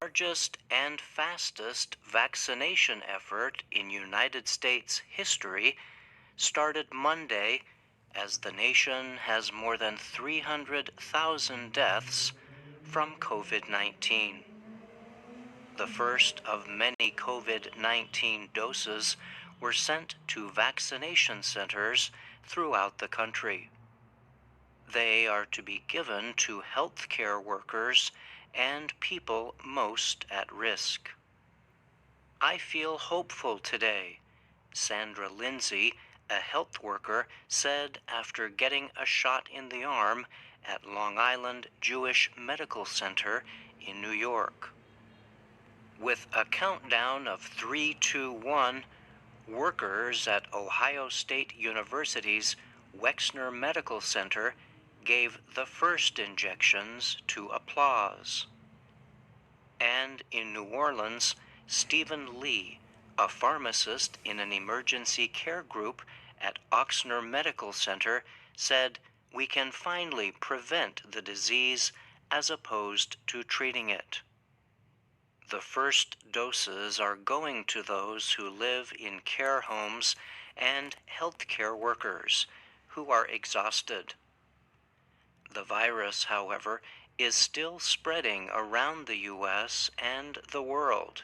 largest and fastest vaccination effort in United States history started Monday as the nation has more than 300,000 deaths from COVID-19. The first of many COVID-19 doses were sent to vaccination centers throughout the country. They are to be given to healthcare workers and people most at risk. I feel hopeful today, Sandra Lindsay, a health worker, said after getting a shot in the arm at Long Island Jewish Medical Center in New York. With a countdown of 3, 2, 1, workers at Ohio State University's Wexner Medical Center gave the first injections to applause. And in New Orleans, Stephen Lee, a pharmacist in an emergency care group at Ochsner Medical Center, said, "We can finally prevent the disease as opposed to treating it." The first doses are going to those who live in care homes and healthcare workers who are exhausted. The virus, however, is still spreading around the U.S. and the world.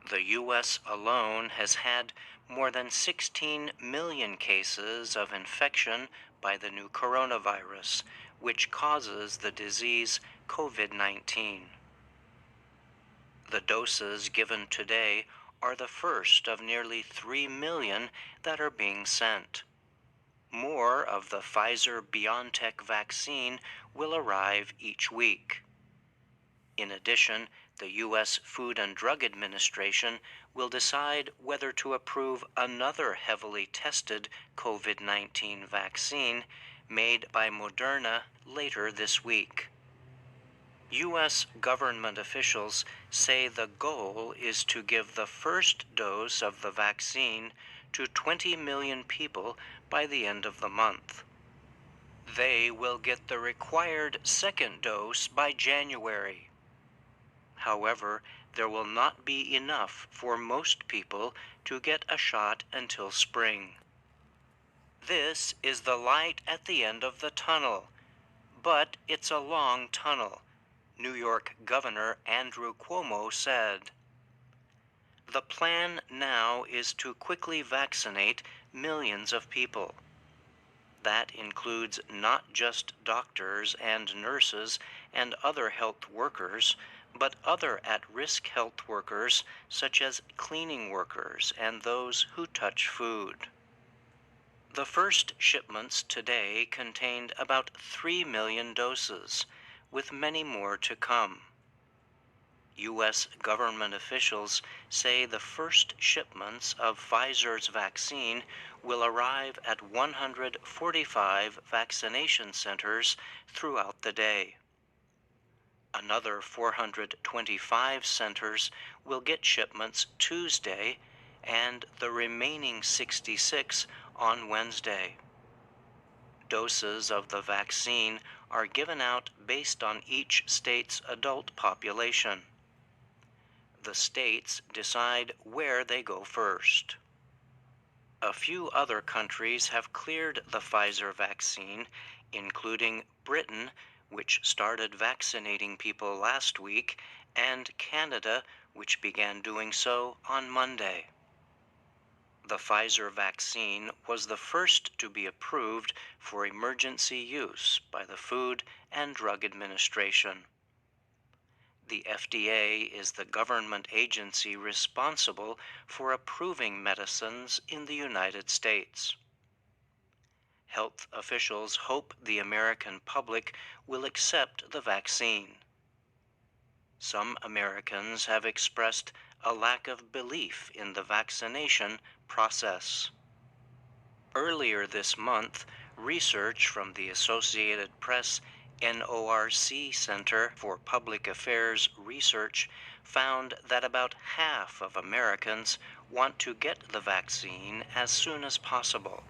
The U.S. alone has had more than 16 million cases of infection by the new coronavirus, which causes the disease COVID-19. The doses given today are the first of nearly 3 million that are being sent. More of the Pfizer-BioNTech vaccine will arrive each week. In addition, the U.S. Food and Drug Administration will decide whether to approve another heavily tested COVID-19 vaccine made by Moderna later this week. U.S. government officials say the goal is to give the first dose of the vaccine to 20 million people by the end of the month. They will get the required second dose by January. However, there will not be enough for most people to get a shot until spring. This is the light at the end of the tunnel, but it's a long tunnel, New York Governor Andrew Cuomo said. The plan now is to quickly vaccinate millions of people. That includes not just doctors and nurses and other health workers, but other at-risk health workers such as cleaning workers and those who touch food. The first shipments today contained about 3 million doses, with many more to come. U.S. government officials say the first shipments of Pfizer's vaccine will arrive at 145 vaccination centers throughout the day. Another 425 centers will get shipments Tuesday, and the remaining 66 on Wednesday. Doses of the vaccine are given out based on each state's adult population. The states decide where they go first. A few other countries have cleared the Pfizer vaccine, including Britain, which started vaccinating people last week, and Canada, which began doing so on Monday. The Pfizer vaccine was the first to be approved for emergency use by the Food and Drug Administration. The FDA is the government agency responsible for approving medicines in the United States. Health officials hope the American public will accept the vaccine. Some Americans have expressed a lack of belief in the vaccination process. Earlier this month, research from the Associated Press NORC Center for Public Affairs Research found that about half of Americans want to get the vaccine as soon as possible.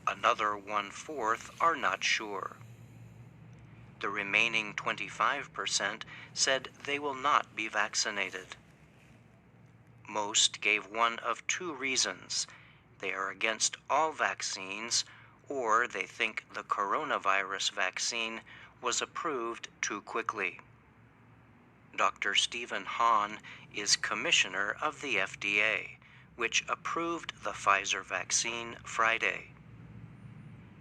Another 1/4 are not sure. The remaining 25% said they will not be vaccinated. Most gave one of two reasons. They are against all vaccines, or they think the coronavirus vaccine was approved too quickly. Dr. Stephen Hahn is commissioner of the FDA, which approved the Pfizer vaccine Friday.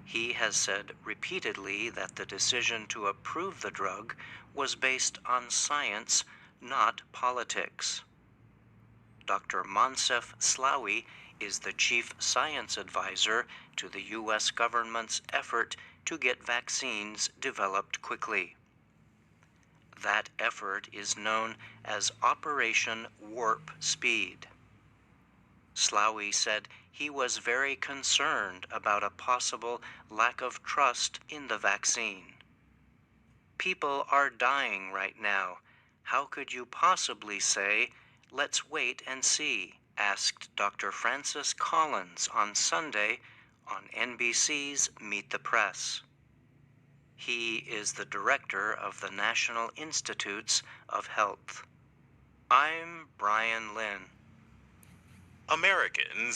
He has said repeatedly that the decision to approve the drug was based on science, not politics. Dr. Monsef Slaoui is the chief science advisor to the U.S. government's effort to get vaccines developed quickly. That effort is known as Operation Warp Speed. Slaoui said he was very concerned about a possible lack of trust in the vaccine. People are dying right now. How could you possibly say, "Let's wait and see," asked Dr. Francis Collins on Sunday on NBC's Meet the Press. He is the director of the National Institutes of Health. I'm Brian Lynn. Americans